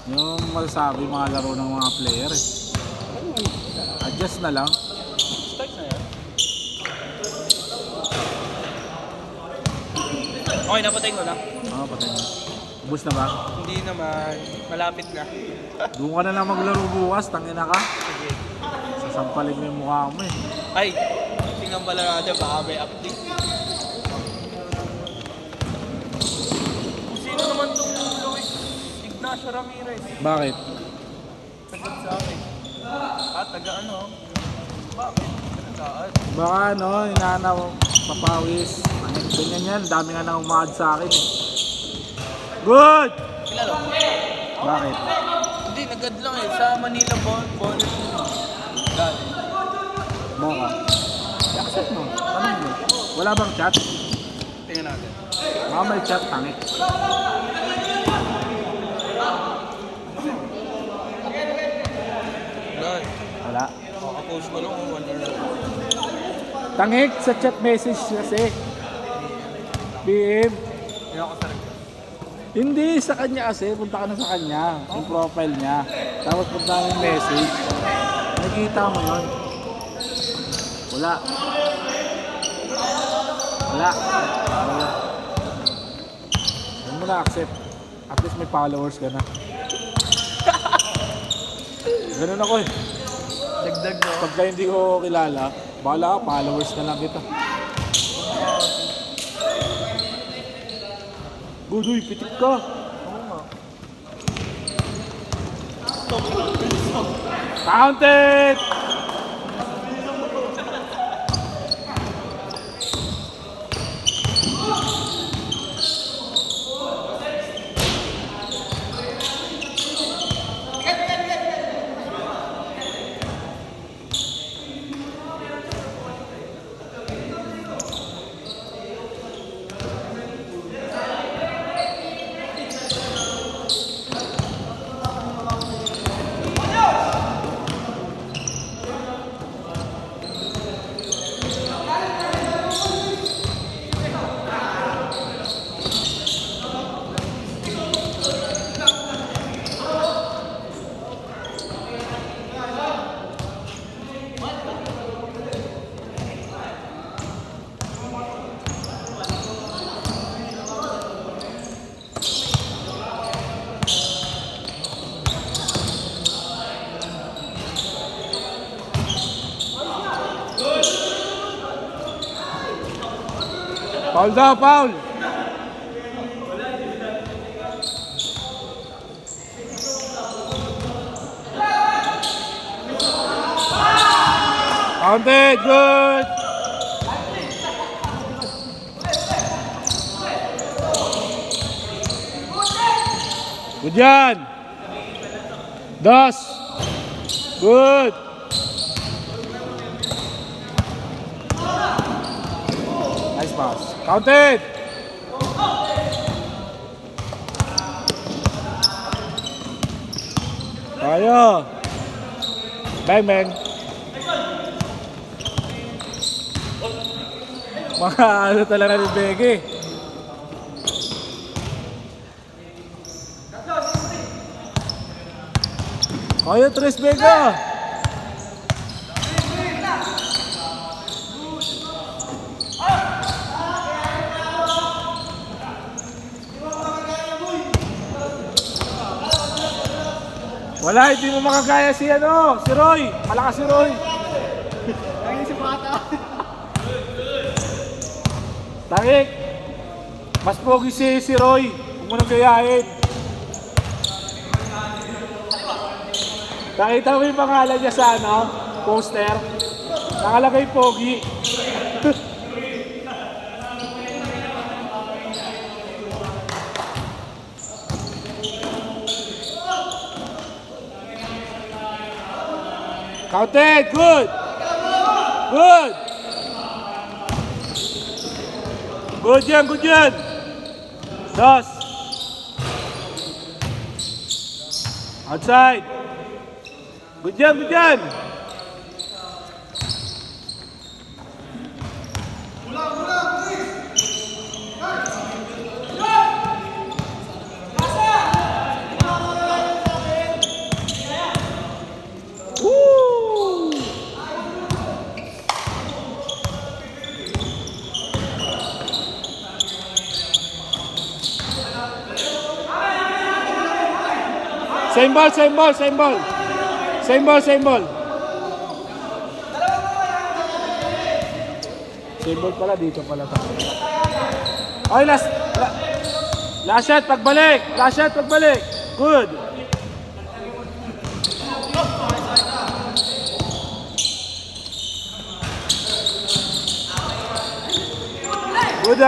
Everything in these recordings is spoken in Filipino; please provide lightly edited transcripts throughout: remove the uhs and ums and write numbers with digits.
Yung masasabi mga laro ng mga player eh. Adjust na lang. Start na yan. Okay, napatay ko lang. Oo, patay na. Ubus na ba? Hindi naman. Malapit na. Doon ka na lang maglaro bukas, tangina ka. Sige. Sasampalin mo yung mukha mo eh. Ay, tingnan pala natin. Baka may update. Sino naman tong Luis Ignacio Ramirez? Bakit? Sagad sa akin. Taga ano? Bakit? Tagaan. Baka ano, inanaw, papawis. Ganyan yan, dami nga nang umahad sa akin eh. Good! Kilala mo? Bakit? Hindi, nagad lang eh. Sa Manila bonus galing. Baka. I-accept mo, tanong mo. Wala bang chat? Tingnan natin. Baka may chat, tangik. God. Wala. Makapost ko lang kung 1 hour. Tangik sa chat message kasi. PM. Hindi ako sa request. Hindi, sa kanya kasi. Punta ka na sa kanya. Yung profile niya. Tapos punta ka yung message. Nakikita mo yun. Wala. Wala. Wala. Huwag mo na accept. At least may followers ka na. Ganun ako eh. Dagdag no? Pagka hindi ko kilala, bahala ka, followers na lang kita. Budoy, pitik ka. Oo nga. Counted! Foul daw, foul! Counted, good! Good yan! Das! Good! Nice pass. Counted! Tayo! Bang, bang! Mga ano talaga ni Bege. Kaya Tres Vega! Wala, hindi mo makagaya si ano, si Roy. Malakas si Roy. Lagi si Bata. Tangik. Mas pogi si Roy. Huwag mo nang gayahin. Nakita mo yung pangalan niya sa ano, poster. Nakalagay pogi. Counted! Good! Good! Good yan, good yan! Dos! Outside! Good yan, good yan! Same ball, same ball, same ball. Same ball, same ball. Same ball pala, dito pala tayo. Okay, last shot, pagbalik. Last shot, pagbalik. Good. Good.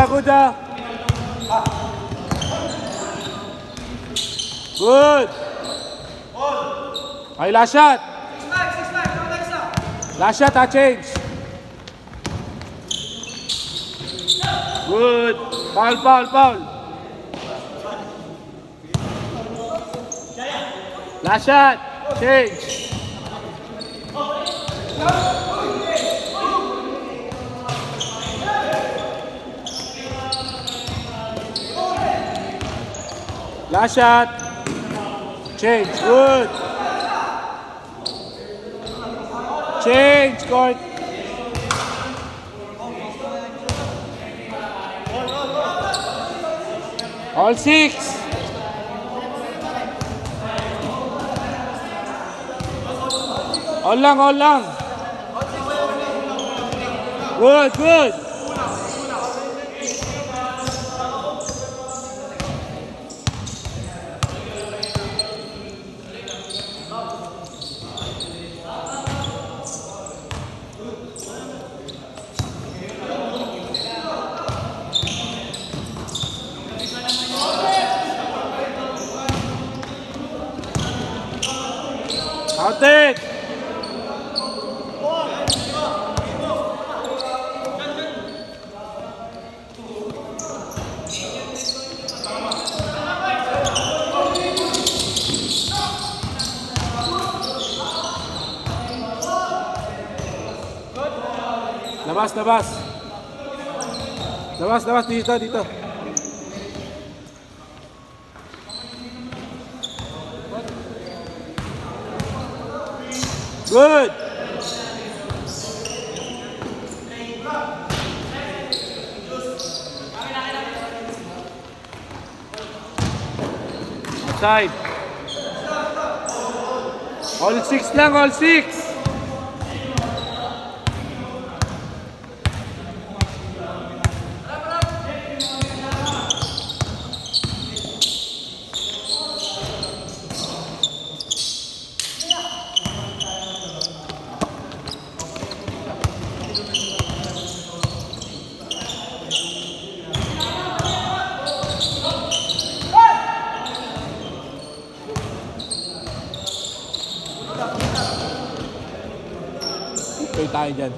Good. Okay, last shot. Last shot, change. Good. Foul. Last shot, change. Last shot. Change. Good. Change, court. All six. All lang. Good. Count it. Labas, dito. Good. Side. All six lang, all six. Okay tayo dyan.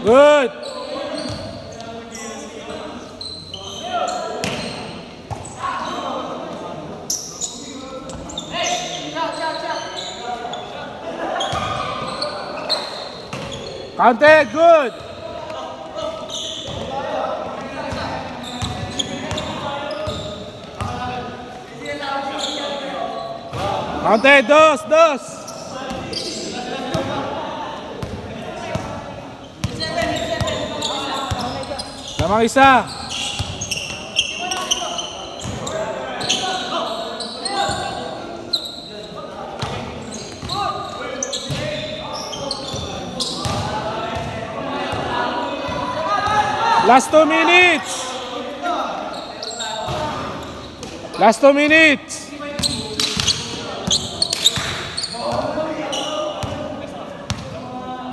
Good. Counted, good. Counted, dos. Lamang isa. Last 2 minutes. Last 2 minutes.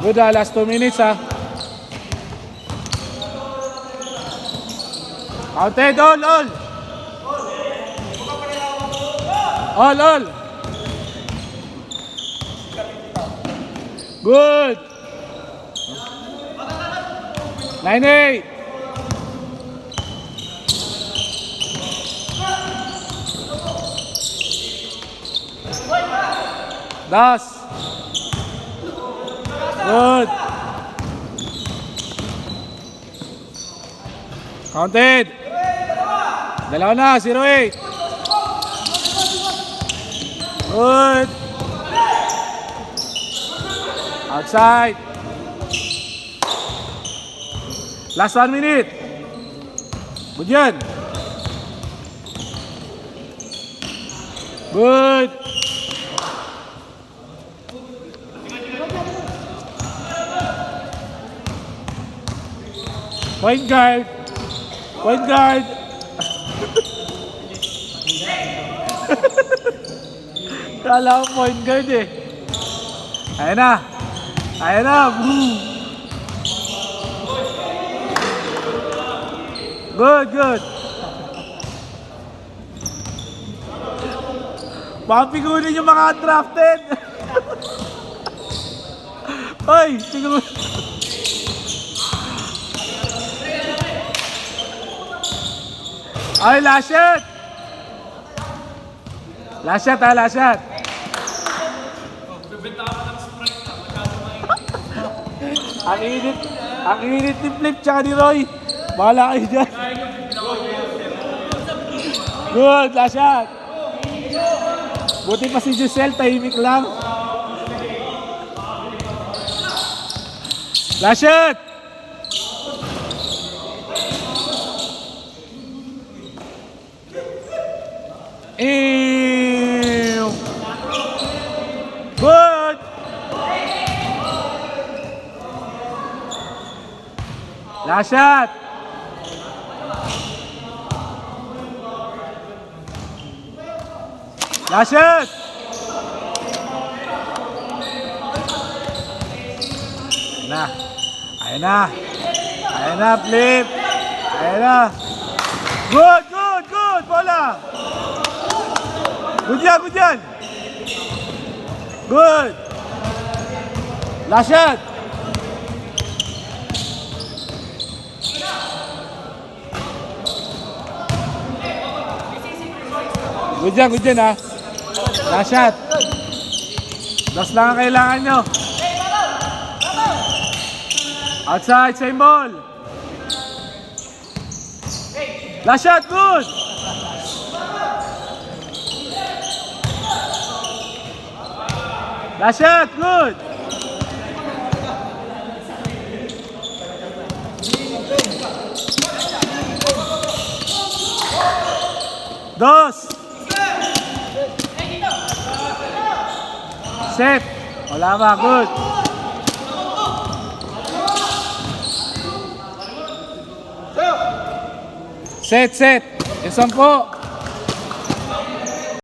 Good, last 2 minutes, ha. Counted, all. All. Good. 9-8. Das. Good. Counted. Dalawa na, 0-8. Good. Outside. Last 1 minute. Good yan. Good. Point guard. Point guard. Kala ko point guard eh. Ayan na. Ayan na. Boom. Good. Mapigunin yung mga undrafted. Hoy, siguro. Ay, last shot. Last shot ha, last shot. Ang init ni Flip tsaka ni Roy. Bahala kayo dyan. Good, last shot. Buti pa si Giselle, tahimik lang. Last shot. Ew. Good. Last shot. Last shot. Ayan na, Flip. Ayan na. Good. Bola. Good yan. Good. Last shot. Good yan ha. Last shot. Das lang ang kailangan nyo. Outside, same ball. Last shot, good. Last shot, good. Dos. Set. Wala ba, good. Set. Yung 10.